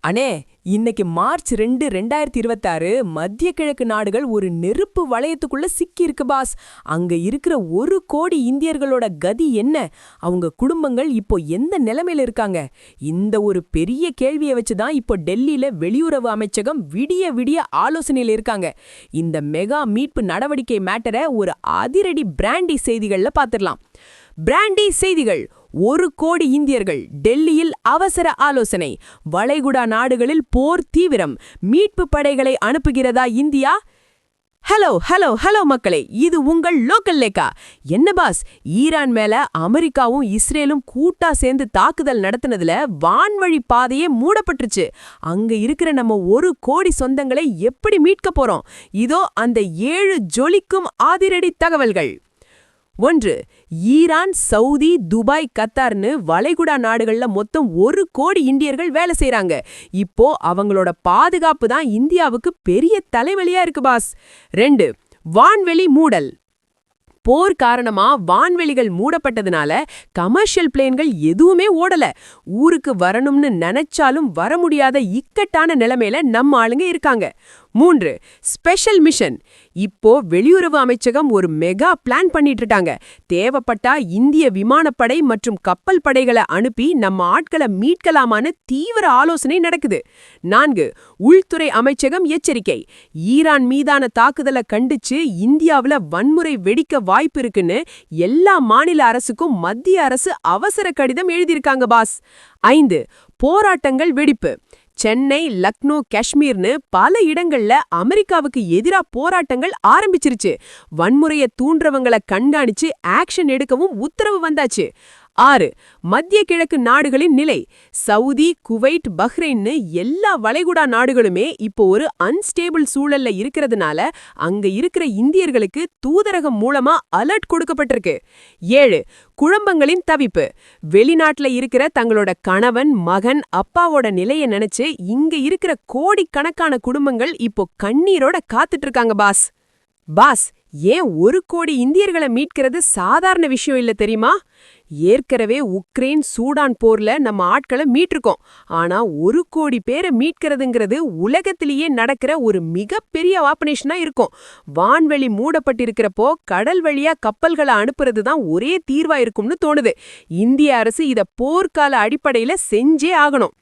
அண்ணே, இன்னைக்கு மார்ச் 2, 2026 மத்திய கிழக்கு நாடுகள் ஒரு நெருப்பு வளையத்துக்குள்ள சிக்கி இருக்கு பாஸ். அங்க இருக்கிற 1 கோடி இந்தியர்களோட கதி என்ன? அவங்க குடும்பங்கள் இப்போ எந்த நிலைமையில இருக்காங்க? இந்த ஒரு பெரிய கேள்வியை வச்சுதான் இப்போ டெல்லியில வெளியுறவு அமைச்சகம் விடிய விடிய ஆலோசனையில இருக்காங்க. இந்த மெகா மீட்பு நடவடிக்கை மேட்டரை ஒரு அதிரடி பிராண்டி செய்திகள்ல பாத்துடலாம். பிராண்டி செய்திகள். 1 கோடி இந்தியர்கள் டெல்லியில் அவசர ஆலோசனை. வளைகுடா நாடுகளில் போர் தீவிரம். மீட்பு படைகளை அனுப்புகிறதா இந்தியா? ஹலோ ஹலோ ஹலோ மக்களே, இது உங்கள் லோக்கல் லேக்கா. என்ன பாஸ், ஈரான் மேல அமெரிக்காவும் இஸ்ரேலும் கூட்டா சேர்ந்து தாக்குதல் நடத்தினதுல வான்வழி பாதையே மூடப்பட்டுருச்சு. அங்க இருக்கிற நம்ம 1 கோடி சொந்தங்களை எப்படி மீட்க போறோம்? இதோ அந்த 7 ஜொலிக்கும் அதிரடி தகவல்கள். 1. ஈரான், சவுதி, துபாய், கத்தார்னு வளைகுடா நாடுகள்ல மொத்தம் 1 கோடி இந்தியர்கள் வேலை செய்றாங்க. இப்போ அவங்களோட பாதுகாப்பு தான் இந்தியாவுக்கு பெரிய தலைவலியா இருக்கு பாஸ். 2. வான்வெளி மூடல். போர் காரணமா வான்வெளிகள் மூடப்பட்டதுனால கமர்ஷியல் பிளேன்கள் எதுவுமே ஓடல. ஊருக்கு வரணும்னு நினைச்சாலும் வர முடியாத இக்கட்டான நிலைமையில நம்ம ஆளுங்க இருக்காங்க. 3. Special mission. இப்போ வெளியுறவு அமைச்சகம் ஒரு மெகா பிளான் பண்ணிட்டு இருக்காங்க. தேவைப்பட்டா இந்திய விமானப்படை மற்றும் கப்பல் படைகளை அனுப்பி நம்ம ஆட்களை மீட்கலாமான்னு தீவிர ஆலோசனை நடக்குது. 4. உள்துறை அமைச்சகம் எச்சரிக்கை. ஈரான் மீதான தாக்குதலை கண்டிச்சு இந்தியாவுல வன்முறை வெடிக்க வாய்ப்பு இருக்குன்னு எல்லா மாநில அரசுக்கும் மத்திய அரசு அவசர கடிதம் எழுதியிருக்காங்க பாஸ். 5. போராட்டங்கள் வெடிப்பு. சென்னை, லக்னோ, காஷ்மீர்னு பல இடங்கள்ல அமெரிக்காவுக்கு எதிரா போராட்டங்கள் ஆரம்பிச்சிருச்சு. வன்முறையை தூண்டுறவங்களை கண்காணிச்சு ஆக்ஷன் எடுக்கவும் உத்தரவு வந்தாச்சு. 6. மத்திய கிழக்கு நாடுகளின் நிலை. சவுதி, குவைட், பஹ்ரைன்னு எல்லா வளைகுடா நாடுகளுமே இப்போ ஒரு அன்ஸ்டேபிள் சூழல்ல இருக்கிறதுனால அங்க இருக்கிற இந்தியர்களுக்கு தூதரகம் மூலமா அலர்ட் கொடுக்கப்பட்டிருக்கு. 7. குழம்பங்களின் தவிப்பு. வெளிநாட்டுல இருக்கிற தங்களோட கணவன், மகன், அப்பாவோட நிலையை நினைச்சு இங்க இருக்கிற கோடிக்கணக்கான குடும்பங்கள் இப்போ கண்ணீரோட காத்துட்டு இருக்காங்க பாஸ். பாஸ், ஏன் 1 கோடி இந்தியர்களை மீட்கிறது சாதாரண விஷயம் இல்ல தெரியுமா? ஏற்கனவே உக்ரைன், சூடான் போர்ல நம்ம ஆட்களை மீட்டிருக்கோம். ஆனா 1 கோடி பேரை மீட்கிறதுங்கிறது உலகத்திலேயே நடக்கிற ஒரு மிகப்பெரிய ஆபரேஷனா இருக்கும். வான்வெளி மூடப்பட்டிருக்கிறப்போ கடல் வழியா கப்பல்களை அனுப்புறது தான் ஒரே தீர்வா இருக்கும்னு தோணுது. இந்திய அரசு இத போர்க்கால அடிப்படையில செஞ்சே ஆகணும்.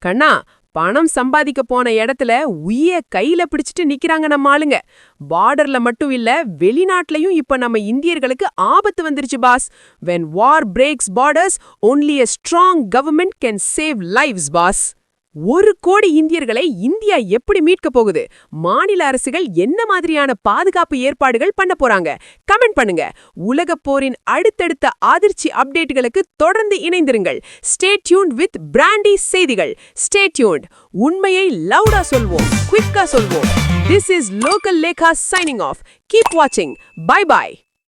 கண்ணா, பணம் சம்பாதிக்க போன இடத்துல உயிய கையில பிடிச்சிட்டு நிக்கிறாங்க நம்ம ஆளுங்க. பார்டர்ல மட்டும் இல்ல, வெளிநாட்டுலயும் இப்ப நம்ம இந்தியர்களுக்கு ஆபத்து வந்துருச்சு pass. When war breaks borders, only a strong government can save lives, boss. 1 crore இந்தியர்களை இந்தியா எப்படி மீட்க போகுது? மாநில அரசுகள் என்ன மாதிரியான பாதுகாப்பு ஏற்பாடுகள் பண்ண போறாங்க? கமெண்ட் பண்ணுங்க. உலகப் போரின் அடுத்தடுத்த அதிர்ச்சி அப்டேட்டுகளுக்கு தொடர்ந்து இணைந்திருங்கள். ஸ்டே டியூன்ட் வித் பிராண்டி செய்திகள். Stay tuned. உண்மையை லவுடா சொல்வோம், குவிக்கா சொல்வோம். This is Local Lekha signing off. Keep watching. Bye bye.